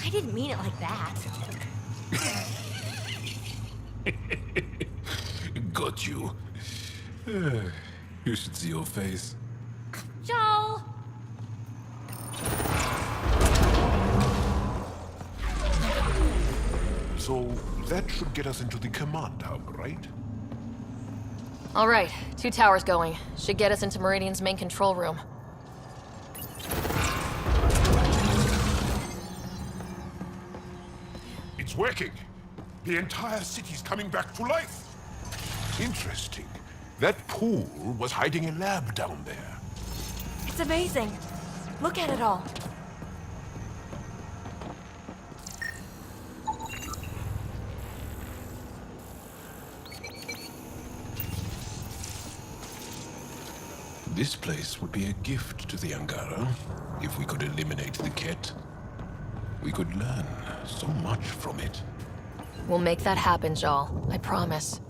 I didn't mean it like that. Got you. You should see your face. Joel! So that should get us into the command hub, right? All right, 2 towers going. Should get us into Meridian's main control room. It's working. The entire city's coming back to life. Interesting. That pool was hiding a lab down there. It's amazing. Look at it all. This place would be a gift to the Angara, if we could eliminate the Ket. We could learn so much from it. We'll make that happen, Joel. I promise.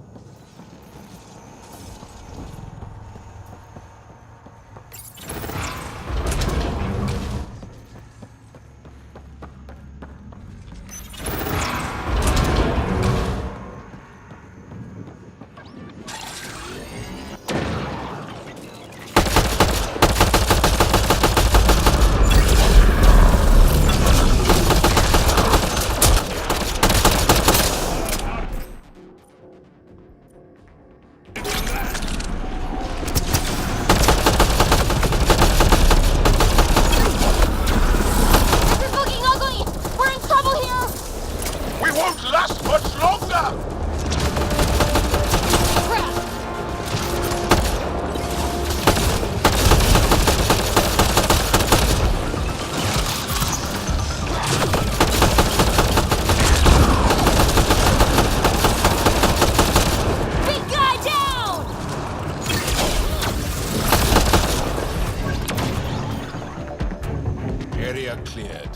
Cleared.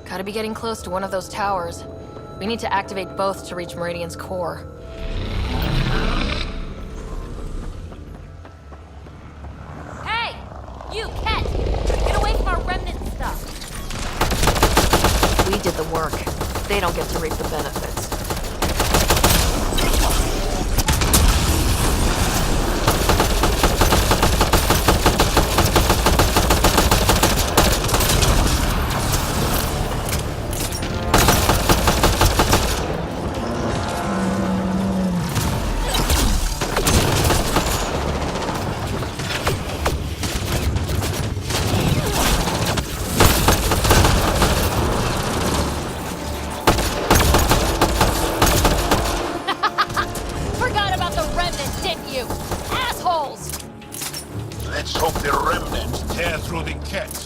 Gotta be getting close to one of those towers. We need to activate both to reach Meridian's core. Hey! You, Ket! Get away from our remnant stuff! We did the work. They don't get to reap the benefits. Let's hope the remnants tear through the Ket.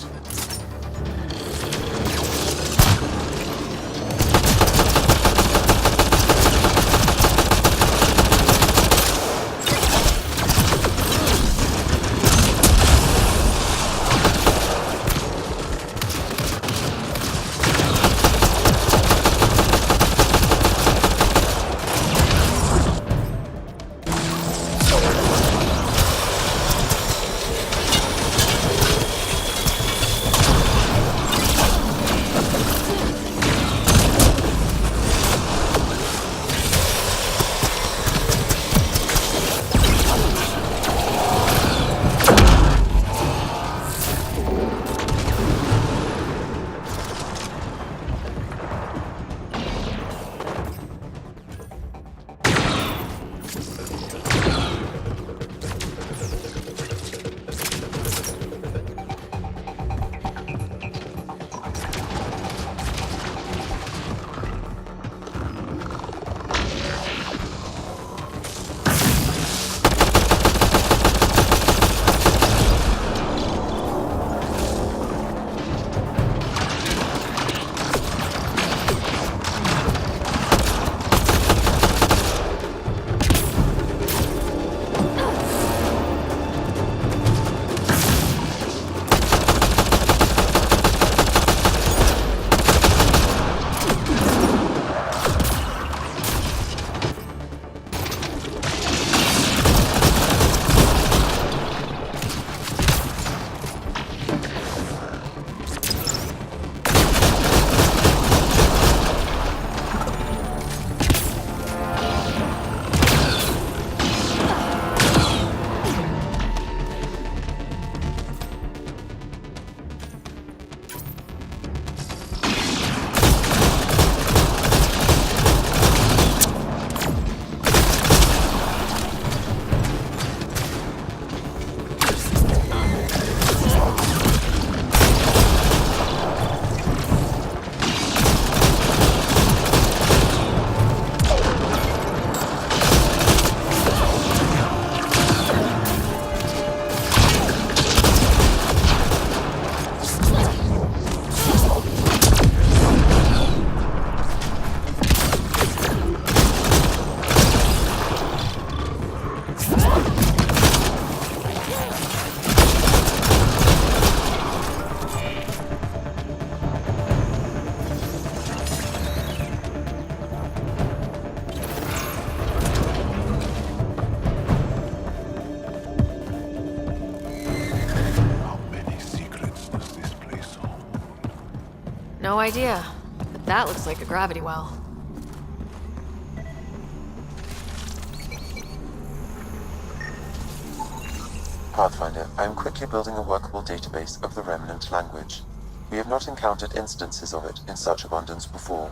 No idea, but that looks like a gravity well. Pathfinder, I am quickly building a workable database of the Remnant language. We have not encountered instances of it in such abundance before.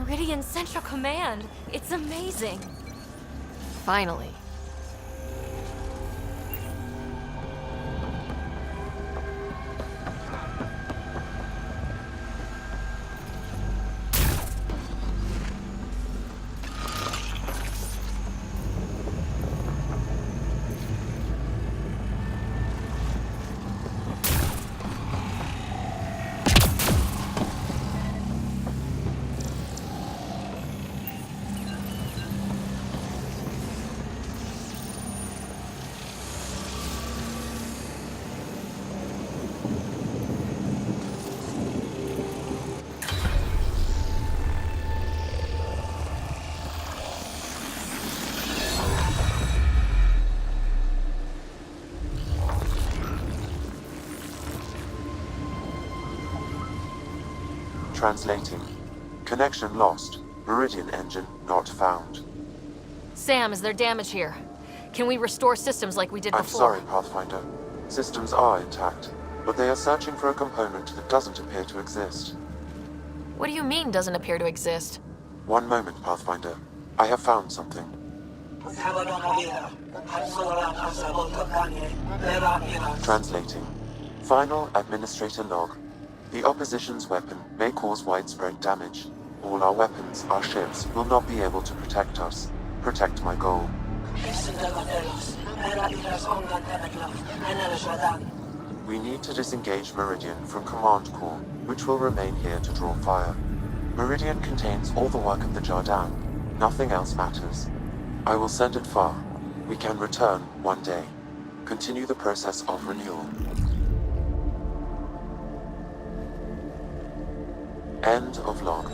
Meridian Central Command. It's amazing. Finally. Translating. Connection lost. Meridian engine not found. Sam, is there damage here? Can we restore systems like we did I'm before? sorry, Pathfinder. Systems are intact, but they are searching for a component that doesn't appear to exist. What do you mean doesn't appear to exist? One moment, Pathfinder. I have found something. Translating. Final Administrator log. The opposition's weapon may cause widespread damage. All our weapons, our ships, will not be able to protect us. Protect my goal. We need to disengage Meridian from Command Core, which will remain here to draw fire. Meridian contains all the work of the Jardin. Nothing else matters. I will send it far. We can return one day. Continue the process of renewal. End of log.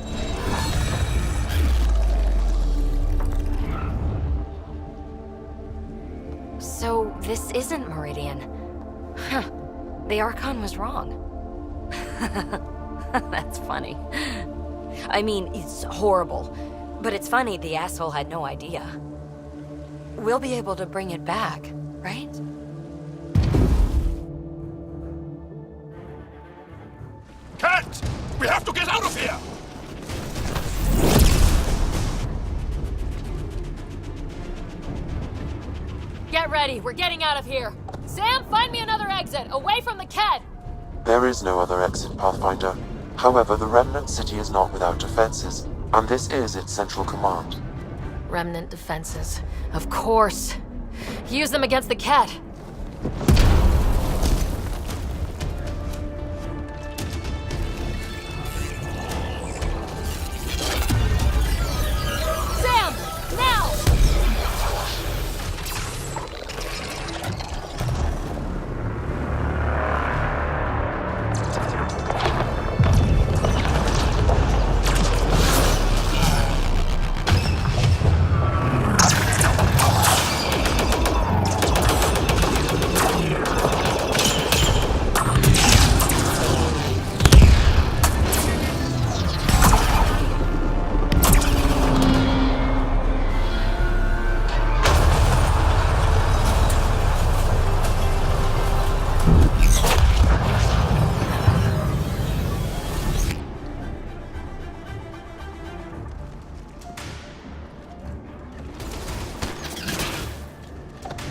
So, this isn't Meridian. Huh. The Archon was wrong. That's funny. I mean, it's horrible. But it's funny the asshole had no idea. We'll be able to bring it back, right? Cat! We have to get out of here! Get ready, we're getting out of here. Sam, find me another exit, away from the Ked! There is no other exit, Pathfinder. However, the Remnant City is not without defenses, and this is its central command. Remnant defenses. Of course. Use them against the Ked. Sam! Now!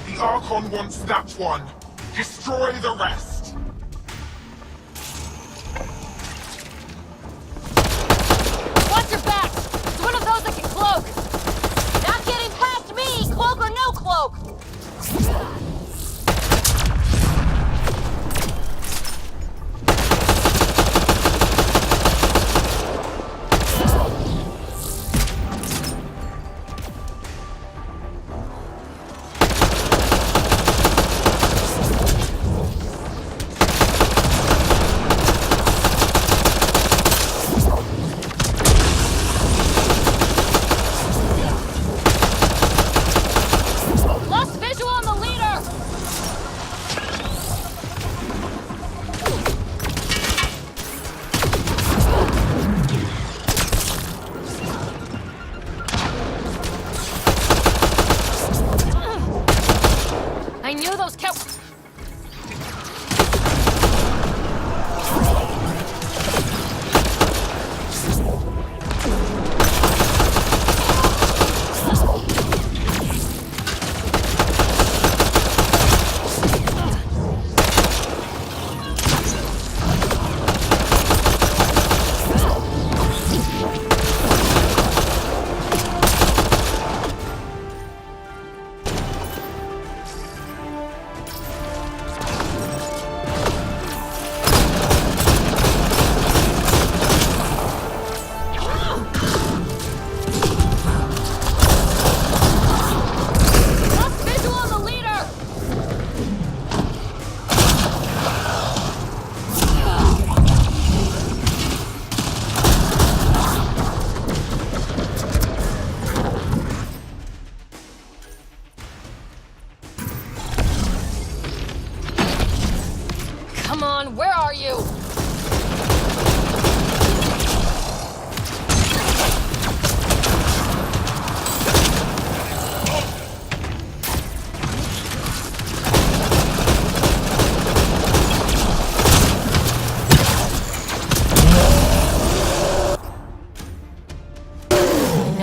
The Archon wants that one. Destroy the rest.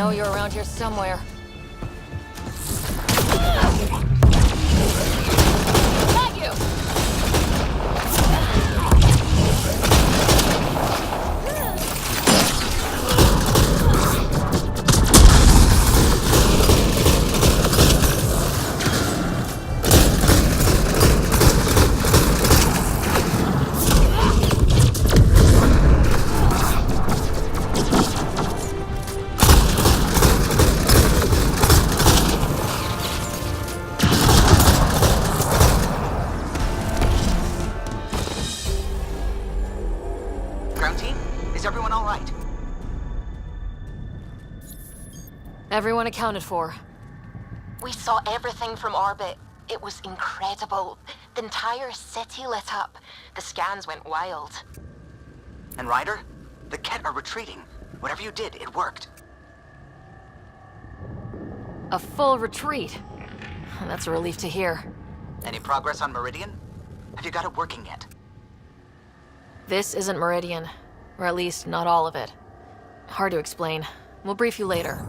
know you're around here somewhere. Got you! Ground team, is everyone all right? Everyone accounted for. We saw everything from orbit. It was incredible. The entire city lit up. The scans went wild. And Ryder, the Ket are retreating. Whatever you did, it worked. A full retreat. That's a relief to hear. Any progress on Meridian? Have you got it working yet? This isn't Meridian. Or at least, not all of it. Hard to explain. We'll brief you later.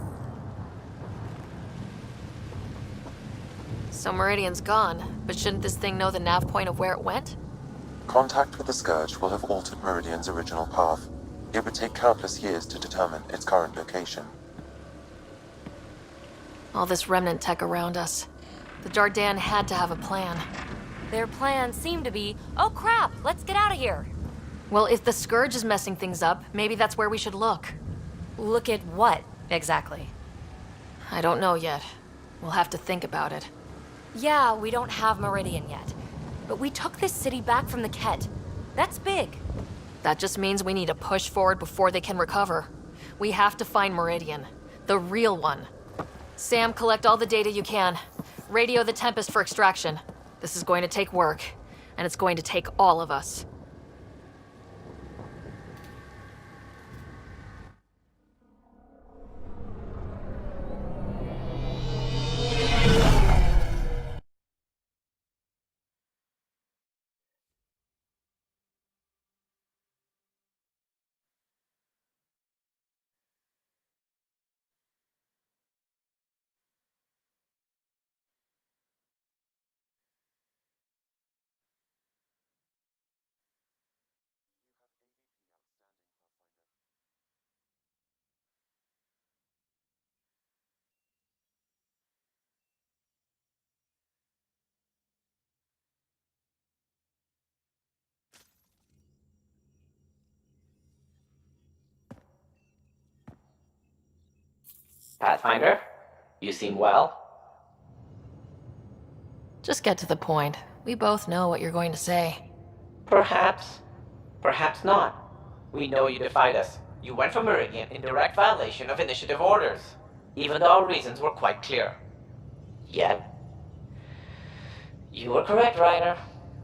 So Meridian's gone, but shouldn't this thing know the nav point of where it went? Contact with the Scourge will have altered Meridian's original path. It would take countless years to determine its current location. All this remnant tech around us. The Jardin had to have a plan. Their plan seemed to be, oh crap, let's get out of here. Well, if the Scourge is messing things up, maybe that's where we should look. Look at what, exactly? I don't know yet. We'll have to think about it. Yeah, we don't have Meridian yet. But we took this city back from the Ket. That's big. That just means we need to push forward before they can recover. We have to find Meridian. The real one. Sam, collect all the data you can. Radio the Tempest for extraction. This is going to take work, and it's going to take all of us. Pathfinder, you seem well. Just get to the point. We both know what you're going to say. Perhaps. Perhaps not. We know you defied us. You went for Meridian in direct violation of initiative orders, even though our reasons were quite clear. Yet, you were correct, Ryder.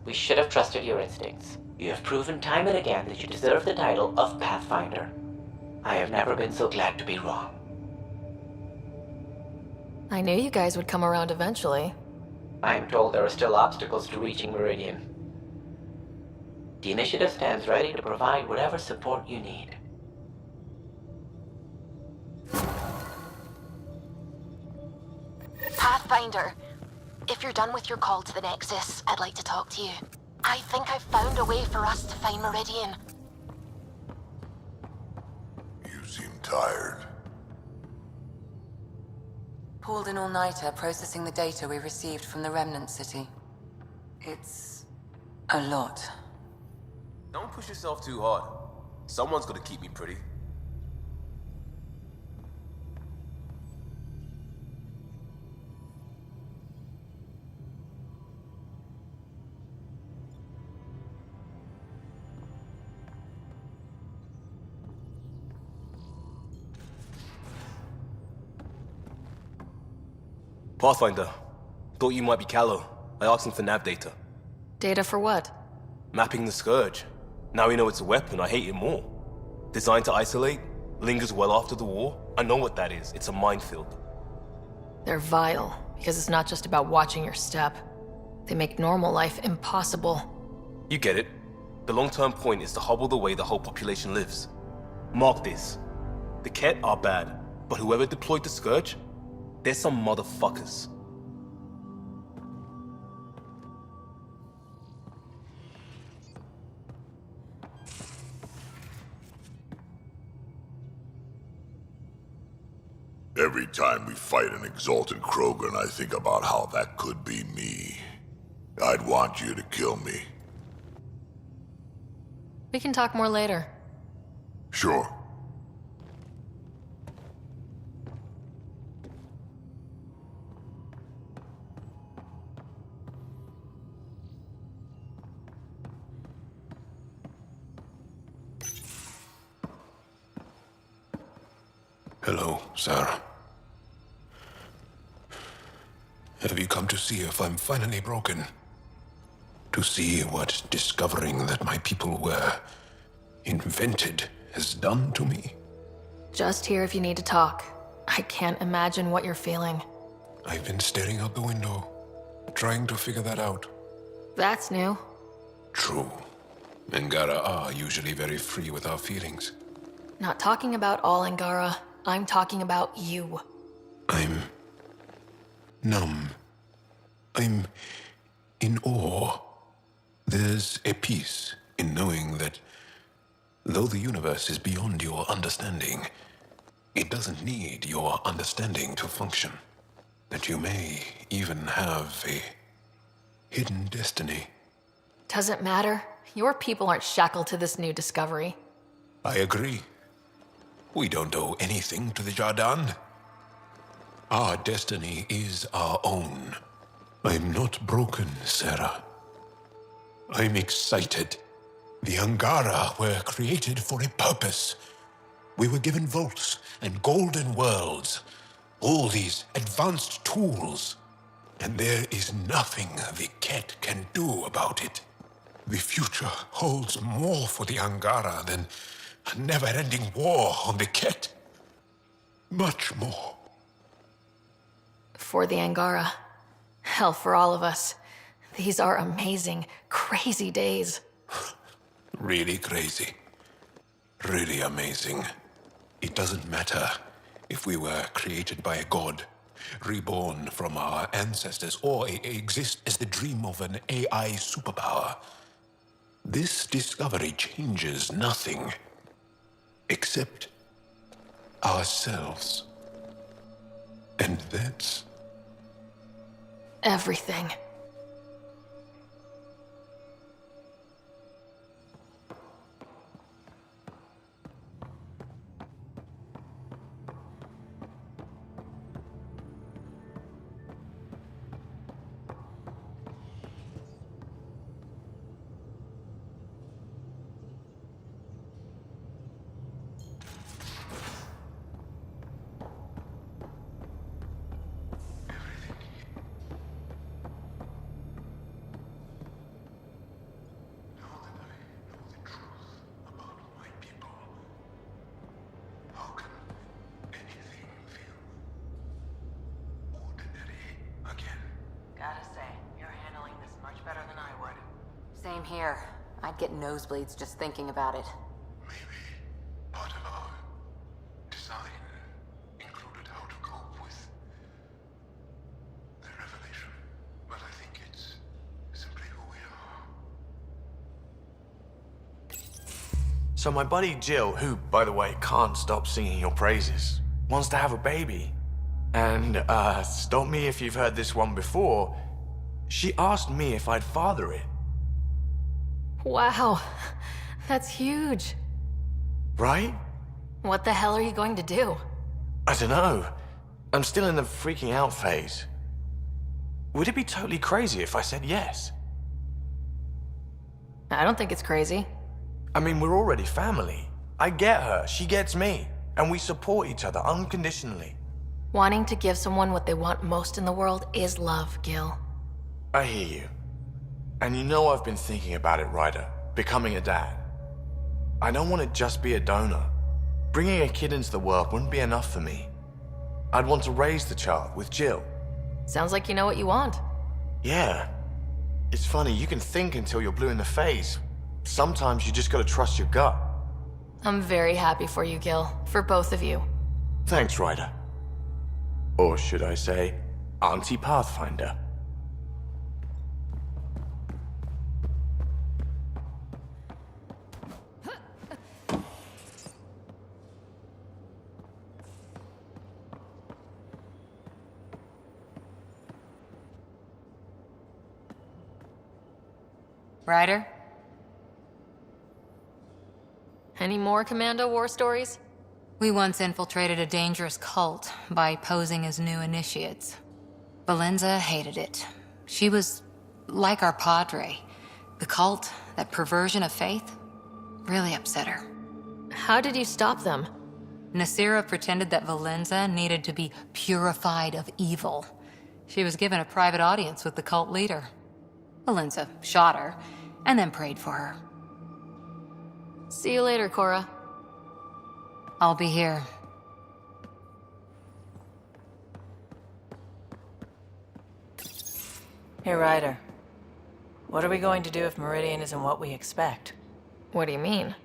We should have trusted your instincts. You have proven time and again that you deserve the title of Pathfinder. I have never been so glad to be wrong. I knew you guys would come around eventually. I am told there are still obstacles to reaching Meridian. The initiative stands ready to provide whatever support you need. Pathfinder, if you're done with your call to the Nexus, I'd like to talk to you. I think I've found a way for us to find Meridian. You seem tired. Pulled an all-nighter processing the data we received from the Remnant City. It's a lot. Don't push yourself too hard. Someone's gonna keep me pretty. Pathfinder, thought you might be Callow. I asked him for nav data. Data for what? Mapping the Scourge. Now we know it's a weapon, I hate it more. Designed to isolate, lingers well after the war. I know what that is. It's a minefield. They're vile, because it's not just about watching your step. They make normal life impossible. You get it. The long-term point is to hobble the way the whole population lives. Mark this. The Ket are bad. But whoever deployed the Scourge, they're some motherfuckers. Every time we fight an exalted Krogan, I think about how that could be me. I'd want you to kill me. We can talk more later. Sure. Hello, Sarah. Have you come to see if I'm finally broken? To see what discovering that my people were invented has done to me? Just here if you need to talk. I can't imagine what you're feeling. I've been staring out the window, trying to figure that out. That's new. True. Angara are usually very free with our feelings. Not talking about all Angara. I'm talking about you. I'm numb. I'm in awe. There's a peace in knowing that though the universe is beyond your understanding, it doesn't need your understanding to function. That you may even have a hidden destiny. Doesn't matter. Your people aren't shackled to this new discovery. I agree. We don't owe anything to the Jardan. Our destiny is our own. I'm not broken, Sarah. I'm excited. The Angara were created for a purpose. We were given vaults and golden worlds. All these advanced tools. And there is nothing the Ket can do about it. The future holds more for the Angara than a never-ending war on the Ket. Much more. For the Angara. Hell, for all of us. These are amazing, crazy days. Really crazy. Really amazing. It doesn't matter if we were created by a god, reborn from our ancestors, or exist as the dream of an AI superpower. This discovery changes nothing. Except ourselves. And that's everything. Same here. I'd get nosebleeds just thinking about it. maybe part of our design included how to cope with the revelation. But I think it's simply who we are. So my buddy Jill, who, by the way, can't stop singing your praises, wants to have a baby. And, stop me if you've heard this one before, she asked me if I'd father it. Wow. That's huge. Right? What the hell are you going to do? I don't know. I'm still in the freaking out phase. Would it be totally crazy if I said yes? I don't think it's crazy. I mean, we're already family. I get her, she gets me, and we support each other unconditionally. Wanting to give someone what they want most in the world is love, Gil. I hear you. And you know I've been thinking about it, Ryder. Becoming a dad. I don't want to just be a donor. Bringing a kid into the world wouldn't be enough for me. I'd want to raise the child with Jill. Sounds like you know what you want. Yeah. It's funny, you can think until you're blue in the face. Sometimes you just gotta trust your gut. I'm very happy for you, Gil. For both of you. Thanks, Ryder. Or should I say, Auntie Pathfinder. Ryder? Any more Commando war stories? We once infiltrated a dangerous cult by posing as new initiates. Valenza hated it. She was like our padre. The cult, that perversion of faith, really upset her. How did you stop them? Nasira pretended that Valenza needed to be purified of evil. She was given a private audience with the cult leader. Valenza shot her, and then prayed for her. See you later, Cora. I'll be here. Hey, Ryder. What are we going to do if Meridian isn't what we expect? What do you mean?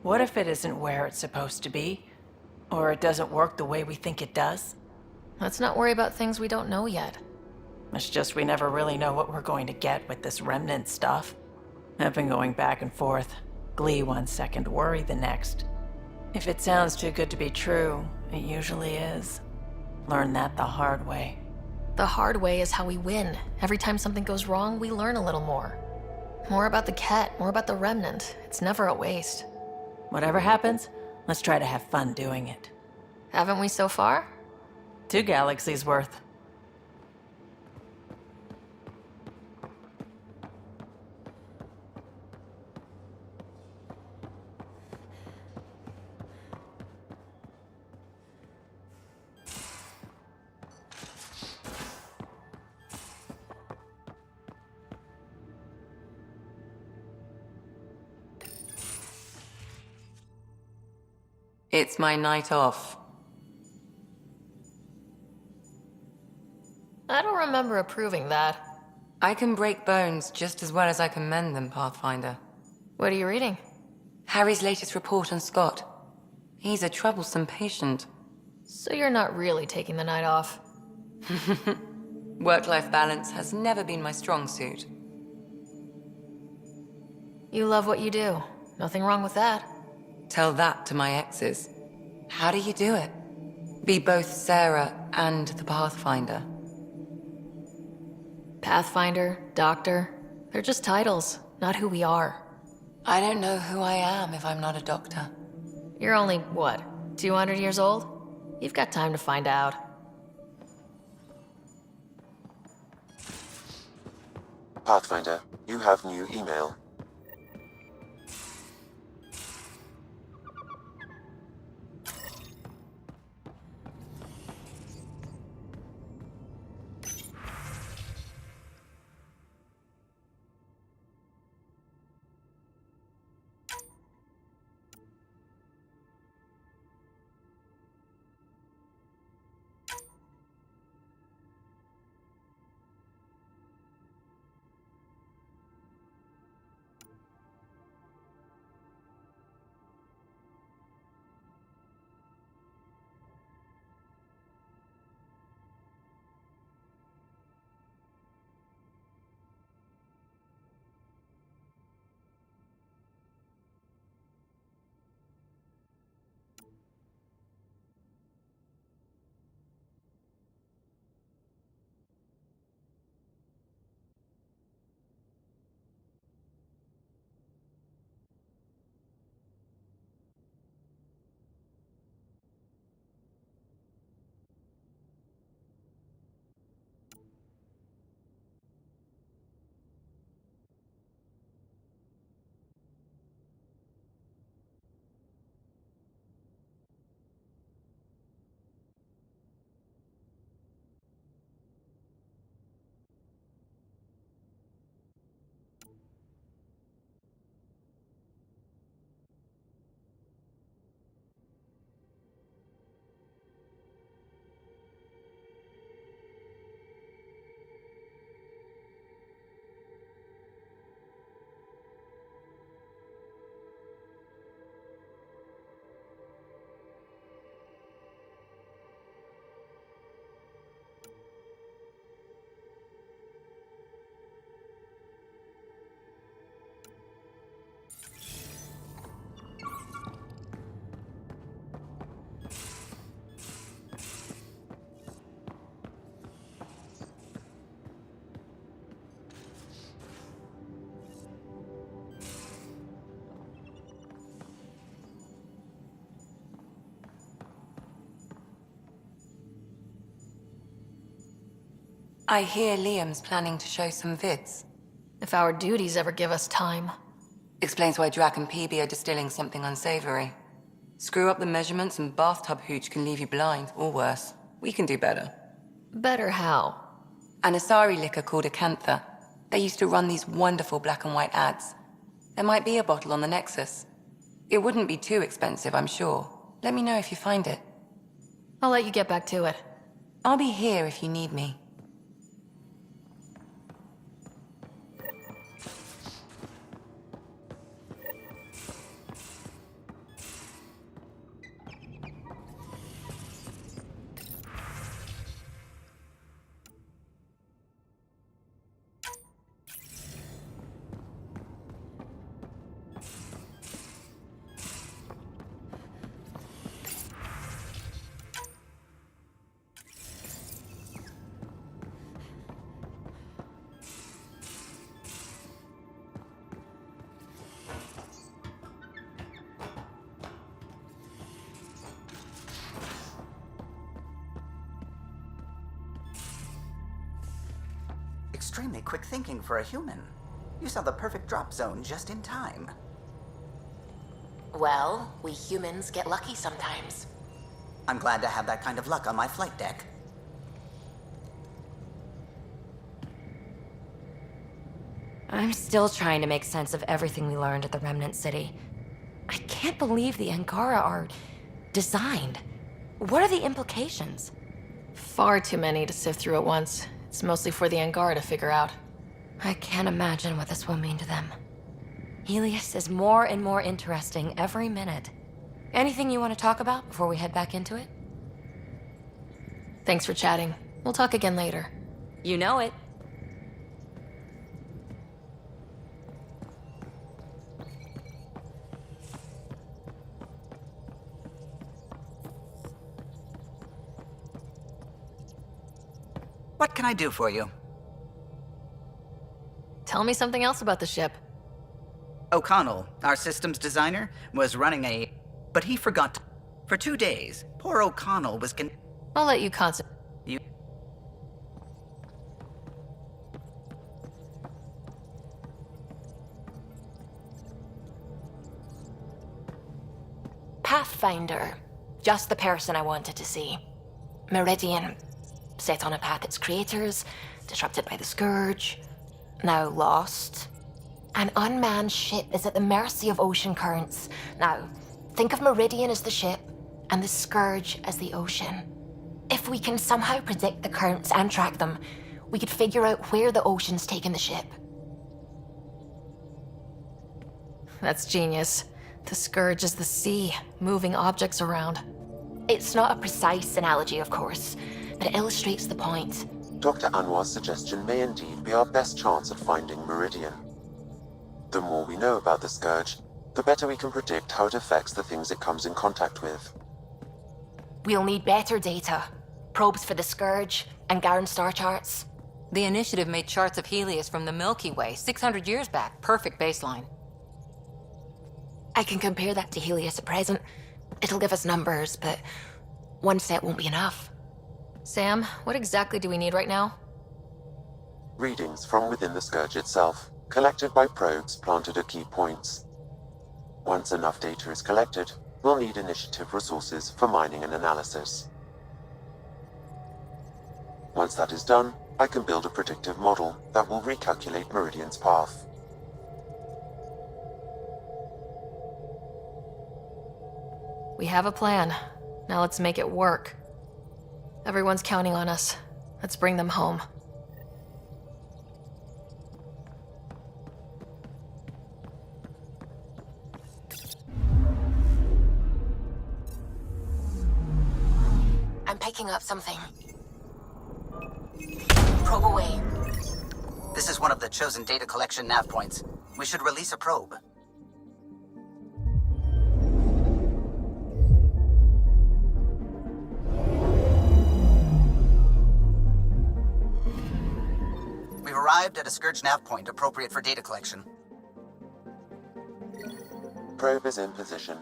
What if it isn't where it's supposed to be? Or it doesn't work the way we think it does? Let's not worry about things we don't know yet. It's just we never really know what we're going to get with this remnant stuff. I've been going back and forth. Glee one second, worry the next. If it sounds too good to be true, it usually is. Learn that the hard way. The hard way is how we win. Every time something goes wrong, we learn a little more. More about the Ket, more about the Remnant. It's never a waste. Whatever happens, let's try to have fun doing it. Haven't we so far? 2 galaxies worth. It's my night off. I don't remember approving that. I can break bones just as well as I can mend them, Pathfinder. What are you reading? Harry's latest report on Scott. He's a troublesome patient. So you're not really taking the night off? Work-life balance has never been my strong suit. You love what you do. Nothing wrong with that. Tell that to my exes. How do you do it? Be both Sarah and the Pathfinder. Pathfinder, Doctor, they're just titles, not who we are. I don't know who I am if I'm not a doctor. You're only, what, 200 years old? You've got time to find out. Pathfinder, you have new email. I hear Liam's planning to show some vids. If our duties ever give us time. Explains why Drac and PB are distilling something unsavory. Screw up the measurements and bathtub hooch can leave you blind, or worse. We can do better. Better how? An Asari liquor called Acantha. They used to run these wonderful black and white ads. There might be a bottle on the Nexus. It wouldn't be too expensive, I'm sure. Let me know if you find it. I'll let you get back to it. I'll be here if you need me. Extremely quick thinking for a human. You saw the perfect drop zone just in time. Well, we humans get lucky sometimes. I'm glad to have that kind of luck on my flight deck. I'm still trying to make sense of everything we learned at the Remnant City. I can't believe the Angara are designed. What are the implications? Far too many to sift through at once. It's mostly for the Angara to figure out. I can't imagine what this will mean to them. Helios is more and more interesting every minute. Anything you want to talk about before we head back into it? Thanks for chatting. We'll talk again later. You know it. What can I do for you? Tell me something else about the ship. O'Connell, our systems designer, was running a... But he forgot to... For 2 days, poor O'Connell was I'll let you concentrate. You... Pathfinder. Just the person I wanted to see. Meridian. Set on a path its creators, disrupted by the Scourge, now lost. An unmanned ship is at the mercy of ocean currents. Now, think of Meridian as the ship, and the Scourge as the ocean. If we can somehow predict the currents and track them, we could figure out where the ocean's taken the ship. That's genius. The Scourge is the sea, moving objects around. It's not a precise analogy, of course, but it illustrates the point. Dr. Anwar's suggestion may indeed be our best chance at finding Meridian. The more we know about the Scourge, the better we can predict how it affects the things it comes in contact with. We'll need better data. Probes for the Scourge, and Garen star charts. The Initiative made charts of Helios from the Milky Way 600 years back. Perfect baseline. I can compare that to Helios at present. It'll give us numbers, but one set won't be enough. Sam, what exactly do we need right now? Readings from within the Scourge itself, collected by probes planted at key points. Once enough data is collected, we'll need Initiative resources for mining and analysis. Once that is done, I can build a predictive model that will recalculate Meridian's path. We have a plan. Now let's make it work. Everyone's counting on us. Let's bring them home. I'm picking up something. Probe away. This is one of the chosen data collection nav points. We should release a probe. We've arrived at a Scourge nav point appropriate for data collection. Probe is in position.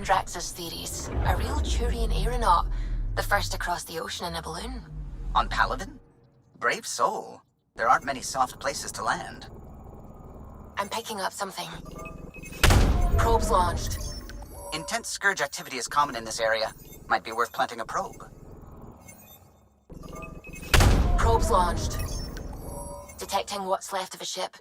Drax's theories. A real Turian aeronaut. The first to cross the ocean in a balloon. On Paladin? Brave soul. There aren't many soft places to land. I'm picking up something. Probes launched. Intense scourge activity is common in this area. Might be worth planting a probe. Probes launched. Detecting what's left of a ship.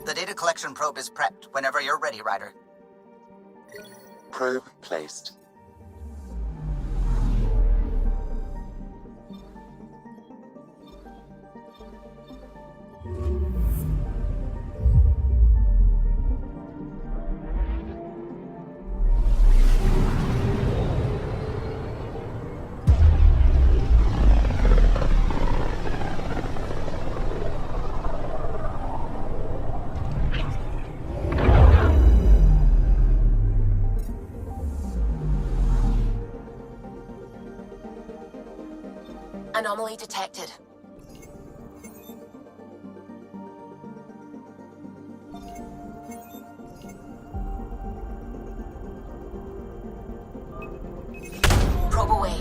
The data collection probe is prepped whenever you're ready, Ryder. Probe placed. Anomaly detected. Probe away.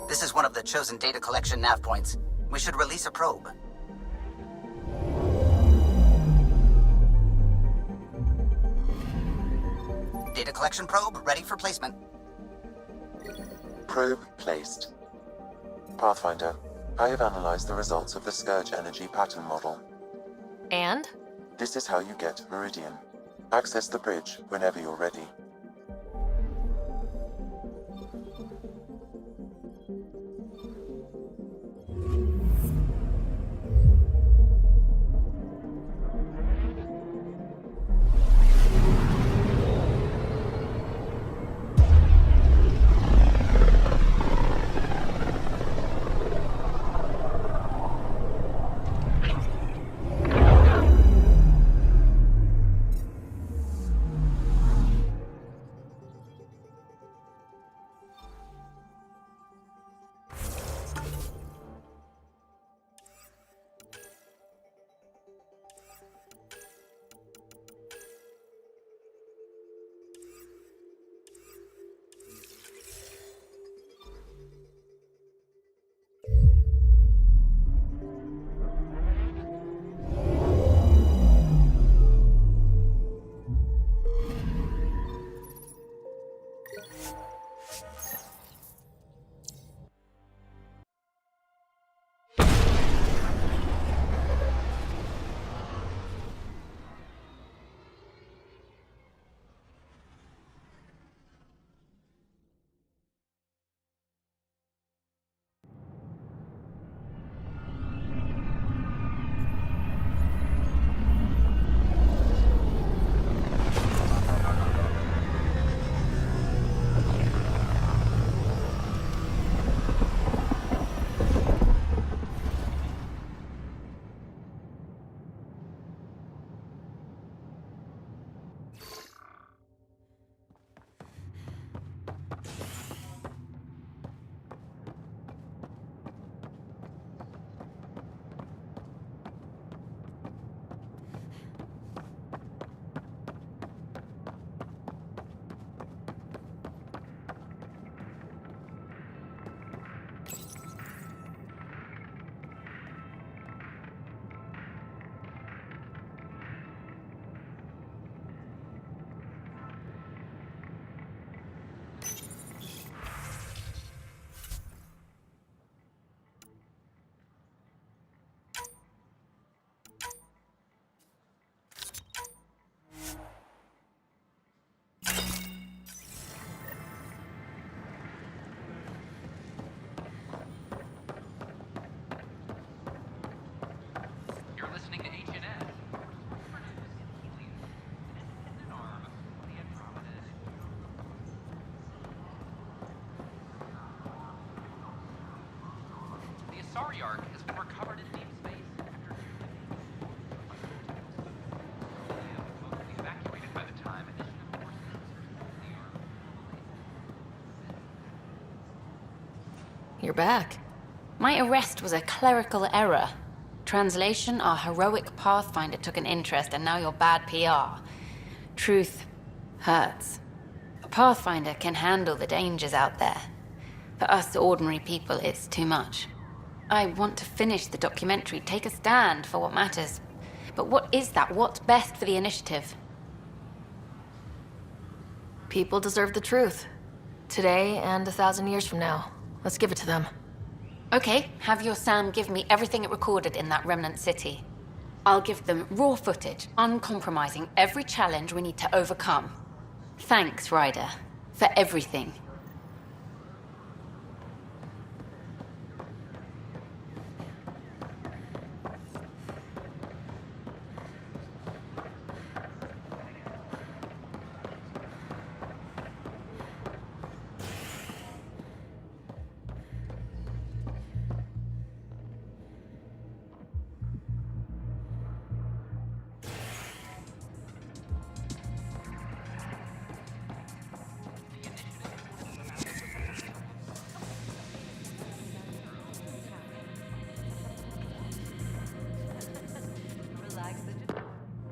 This is one of the chosen data collection nav points. We should release a probe. Data collection probe ready for placement. Probe placed. Pathfinder, I have analyzed the results of the Scourge energy pattern model. And? This is how you get Meridian. Access the bridge whenever you're ready. Sorry Ark has been recovered in deep space after mostly evacuated by the time initiative forces. You're back. My arrest was a clerical error. Translation, our heroic Pathfinder took an interest, and now you're bad PR. Truth hurts. A Pathfinder can handle the dangers out there. For us ordinary people, it's too much. I want to finish the documentary, take a stand for what matters. But what is that? What's best for the initiative? People deserve the truth. Today and 1,000 years from now. Let's give it to them. Okay, have your Sam give me everything it recorded in that remnant city. I'll give them raw footage, uncompromising every challenge we need to overcome. Thanks, Ryder, for everything.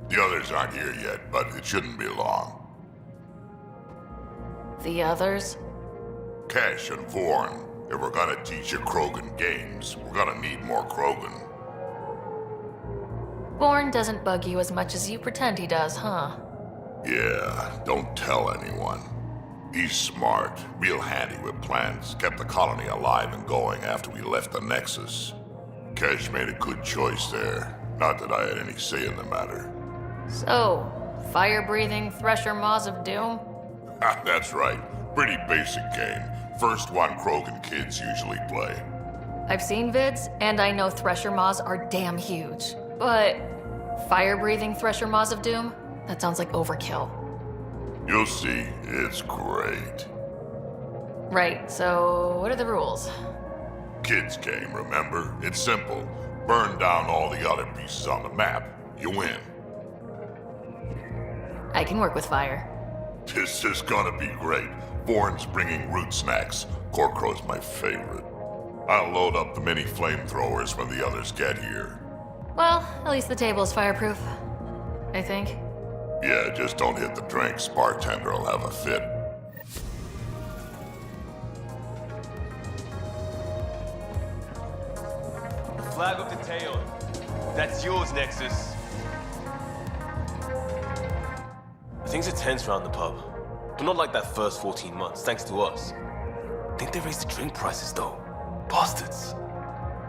The others aren't here yet, but it shouldn't be long. The others? Cash and Vorn. If we're gonna teach you Krogan games, we're gonna need more Krogan. Bourne doesn't bug you as much as you pretend he does, huh? Yeah, don't tell anyone. He's smart, real handy with plans, kept the colony alive and going after we left the Nexus. Cash made a good choice there. Not that I had any say in the matter. So, fire-breathing Thresher Maws of Doom? That's right. Pretty basic game. First one Krogan kids usually play. I've seen vids, and I know Thresher Maws are damn huge. But fire-breathing Thresher Maws of Doom? That sounds like overkill. You'll see. It's great. Right, so what are the rules? Kids game, remember? It's simple. Burn down all the other pieces on the map. You win. I can work with fire. This is gonna be great. Vorn's bringing root snacks. Corcrow's my favorite. I'll load up the mini flamethrowers when the others get here. Well, at least the table is fireproof. I think. Yeah, just don't hit the drinks. Bartender will have a fit. Flag of the tail. That's yours, Nexus. Things are tense around the pub. But not like that first 14 months, thanks to us. Think they raised the drink prices, though. Bastards.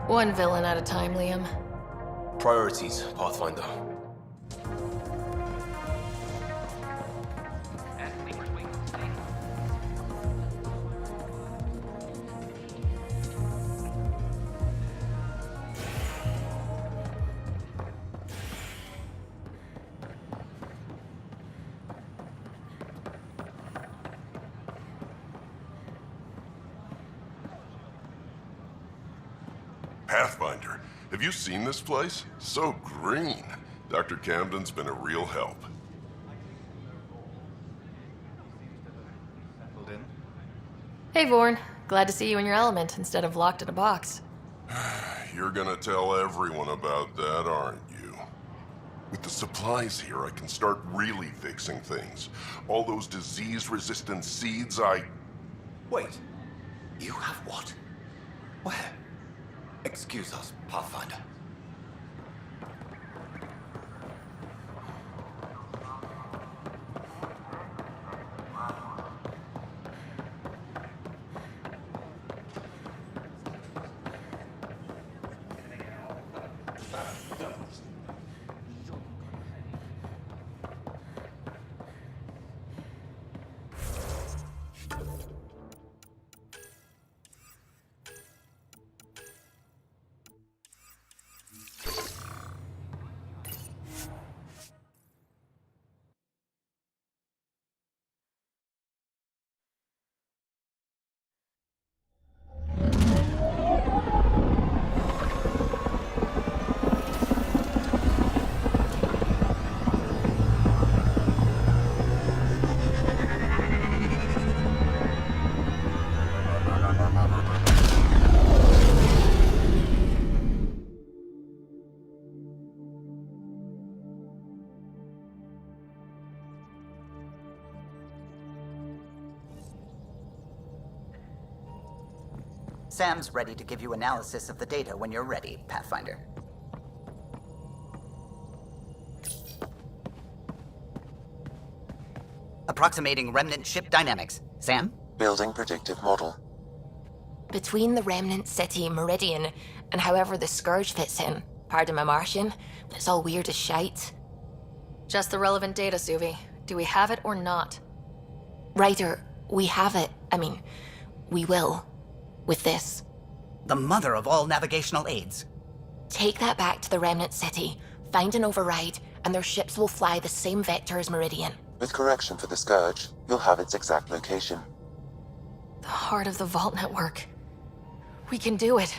One villain at a time, Liam. Priorities, Pathfinder. Pathfinder, have you seen this place? So green. Dr. Camden's been a real help. Hey, Vorn. Glad to see you in your element instead of locked in a box. You're gonna tell everyone about that, aren't you? With the supplies here, I can start really fixing things. All those disease-resistant seeds Wait. You have what? Where? Excuse us, Pathfinder. Sam's ready to give you analysis of the data when you're ready, Pathfinder. Approximating remnant ship dynamics. Sam? Building predictive model. Between the remnant city, Meridian, and however the Scourge fits in, pardon my Martian, but it's all weird as shite. Just the relevant data, Suvi. Do we have it or not? Ryder, we have it. I mean, we will. With this. The mother of all navigational aids. Take that back to the remnant city, find an override, and their ships will fly the same vector as Meridian. With correction for the Scourge, you'll have its exact location. The heart of the Vault Network. We can do it.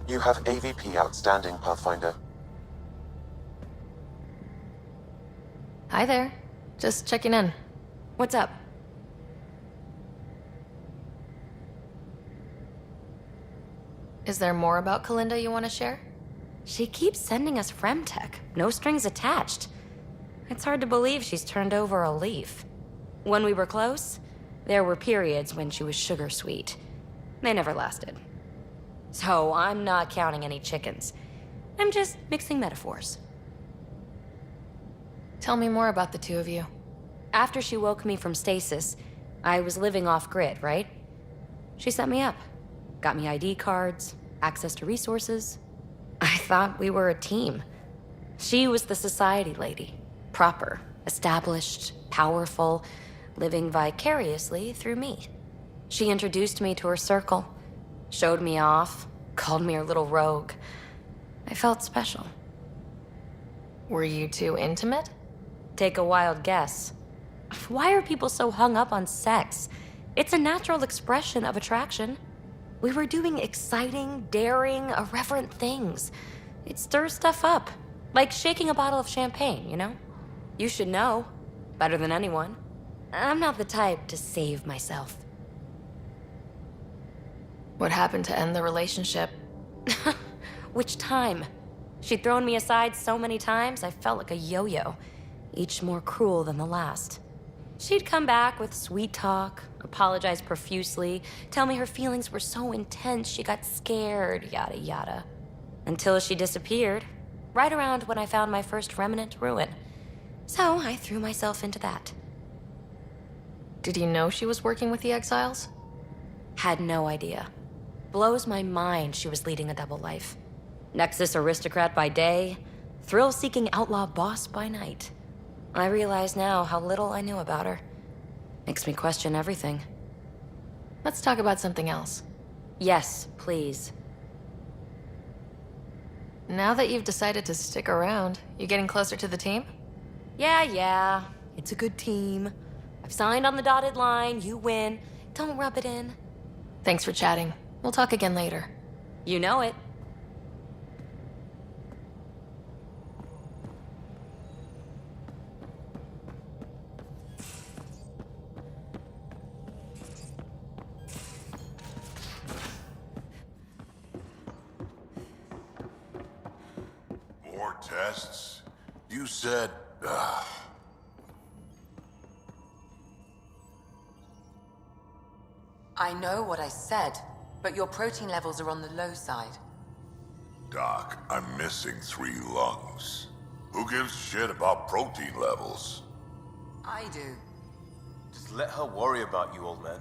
You have AVP outstanding, Pathfinder. Hi there. Just checking in. What's up? Is there more about Kalinda you want to share? She keeps sending us Fremtech, no strings attached. It's hard to believe she's turned over a leaf. When we were close, there were periods when she was sugar sweet. They never lasted. So I'm not counting any chickens. I'm just mixing metaphors. Tell me more about the two of you. After she woke me from stasis, I was living off-grid, right? She set me up. Got me ID cards, access to resources. I thought we were a team. She was the society lady. Proper, established, powerful, living vicariously through me. She introduced me to her circle, showed me off, called me her little rogue. I felt special. Were you two intimate? Take a wild guess. Why are people so hung up on sex? It's a natural expression of attraction. We were doing exciting, daring, irreverent things. It stirs stuff up. Like shaking a bottle of champagne, you know? You should know. Better than anyone. I'm not the type to save myself. What happened to end the relationship? Which time? She'd thrown me aside so many times, I felt like a yo-yo. Each more cruel than the last. She'd come back with sweet talk, apologize profusely, tell me her feelings were so intense she got scared, yada yada. Until she disappeared, right around when I found my first remnant ruin. So I threw myself into that. Did you know she was working with the Exiles? Had no idea. Blows my mind she was leading a double life. Nexus aristocrat by day, thrill-seeking outlaw boss by night. I realize now how little I knew about her. Makes me question everything. Let's talk about something else. Yes, please. Now that you've decided to stick around, you getting closer to the team? Yeah. It's a good team. I've signed on the dotted line, you win. Don't rub it in. Thanks for chatting. We'll talk again later. You know it. More tests? You said... I know what I said, but your protein levels are on the low side. Doc, I'm missing 3 lungs. Who gives a shit about protein levels? I do. Just let her worry about you, old man.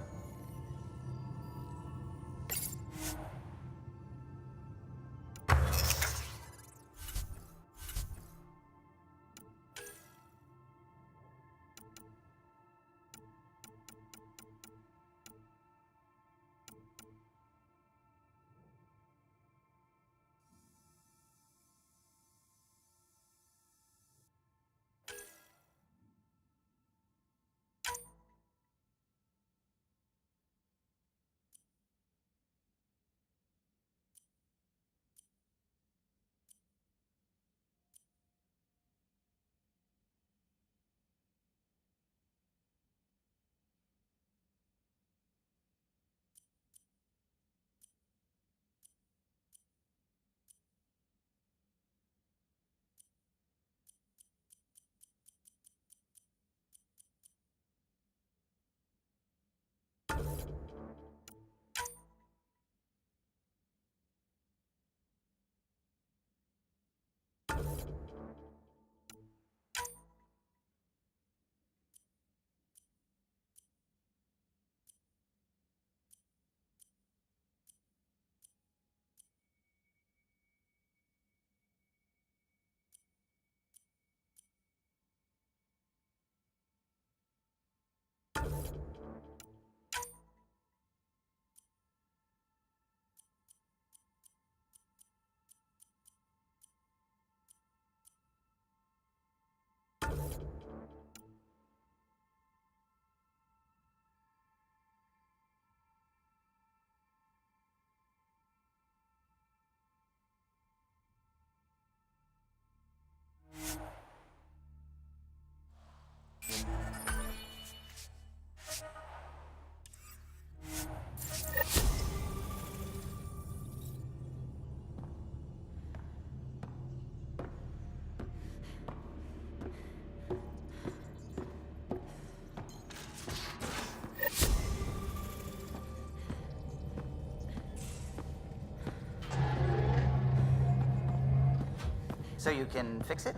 So you can fix it?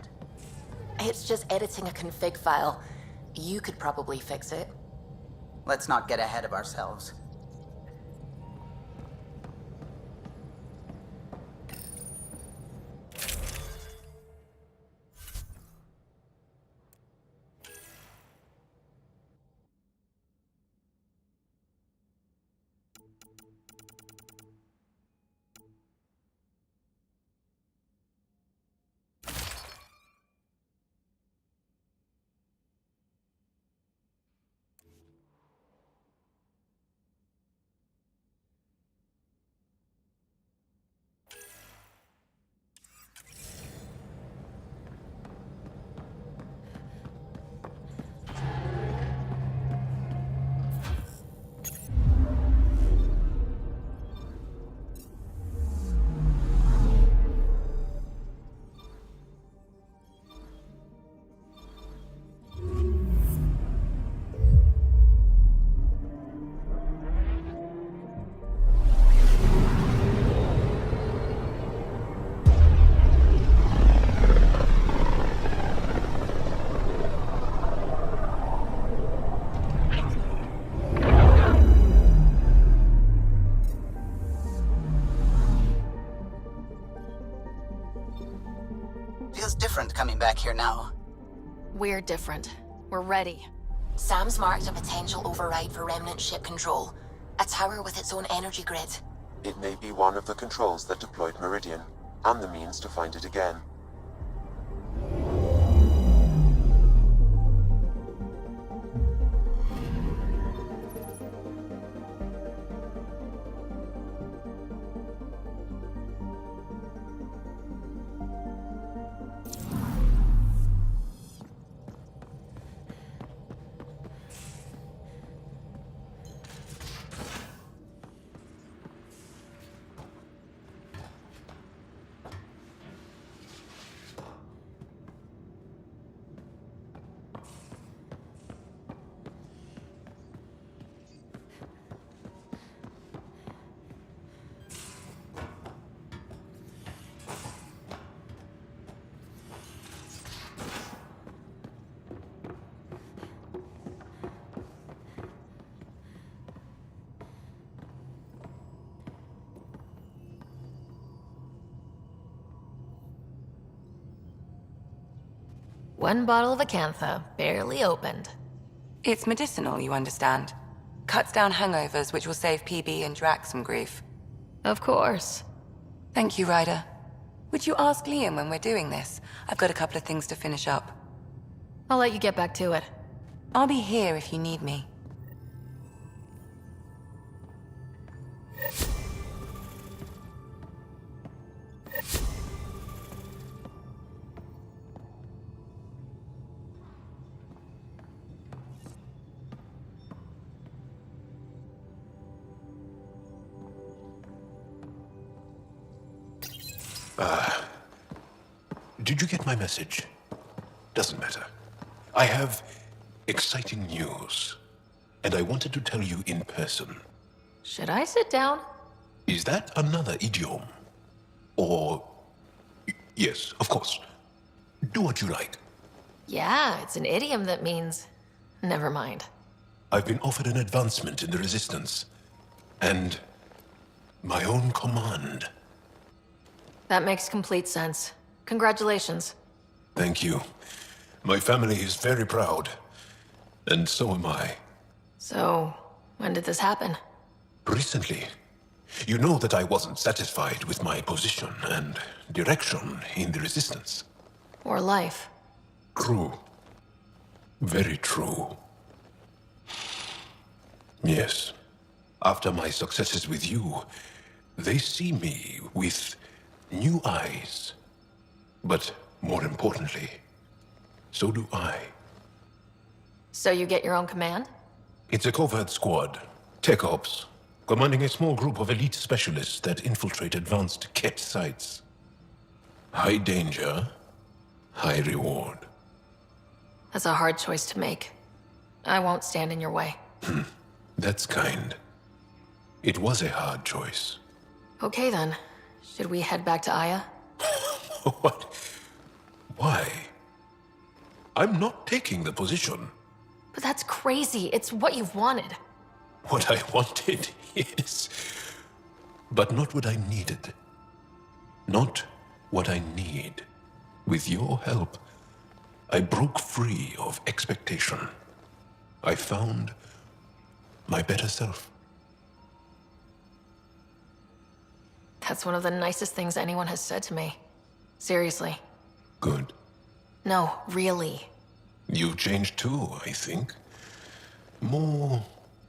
It's just editing a config file. You could probably fix it. Let's not get ahead of ourselves. Feels different coming back here now. We're different. We're ready. Sam's marked a potential override for remnant ship control. A tower with its own energy grid. It may be one of the controls that deployed Meridian, and the means to find it again. One bottle of Acantha, barely opened. It's medicinal, you understand. Cuts down hangovers, which will save PB and Drax some grief. Of course. Thank you, Ryder. Would you ask Liam when we're doing this? I've got a couple of things to finish up. I'll let you get back to it. I'll be here if you need me. Did you get my message? Doesn't matter. I have exciting news, and I wanted to tell you in person. Should I sit down? Is that another idiom? Or... Yes, of course. Do what you like. Yeah, it's an idiom that means... Never mind. I've been offered an advancement in the Resistance, and my own command. That makes complete sense. Congratulations. Thank you. My family is very proud, and so am I. So, when did this happen? Recently. You know that I wasn't satisfied with my position and direction in the Resistance. Or life. True. Very true. Yes. After my successes with you, they see me with new eyes. But more importantly, so do I. So you get your own command? It's a covert squad, tech ops, commanding a small group of elite specialists that infiltrate advanced Ket sites. High danger, high reward. That's a hard choice to make. I won't stand in your way. That's kind. It was a hard choice. Okay then. Should we head back to Aya? I'm not taking the position. But that's crazy. It's what you've wanted. What I wanted, yes. But not what I needed. Not what I need. With your help, I broke free of expectation. I found my better self. That's one of the nicest things anyone has said to me. Seriously. Good. No, really. You've changed too, I think. More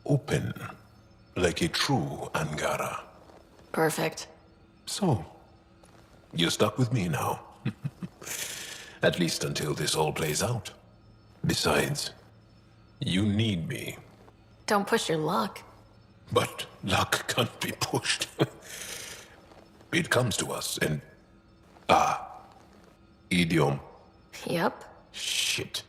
open, like a true Angara. Perfect. So, you're stuck with me now. At least until this all plays out. Besides, you need me. Don't push your luck. But luck can't be pushed. It comes to us and... idiom. Yep. Shit.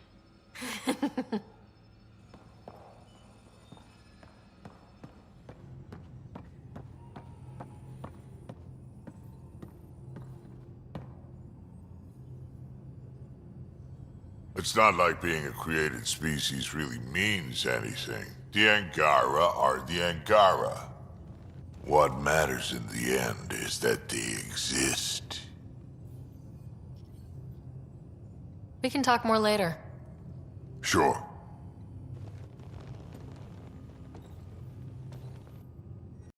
It's not like being a created species really means anything. The Angara are the Angara. What matters in the end is that they exist. We can talk more later. Sure.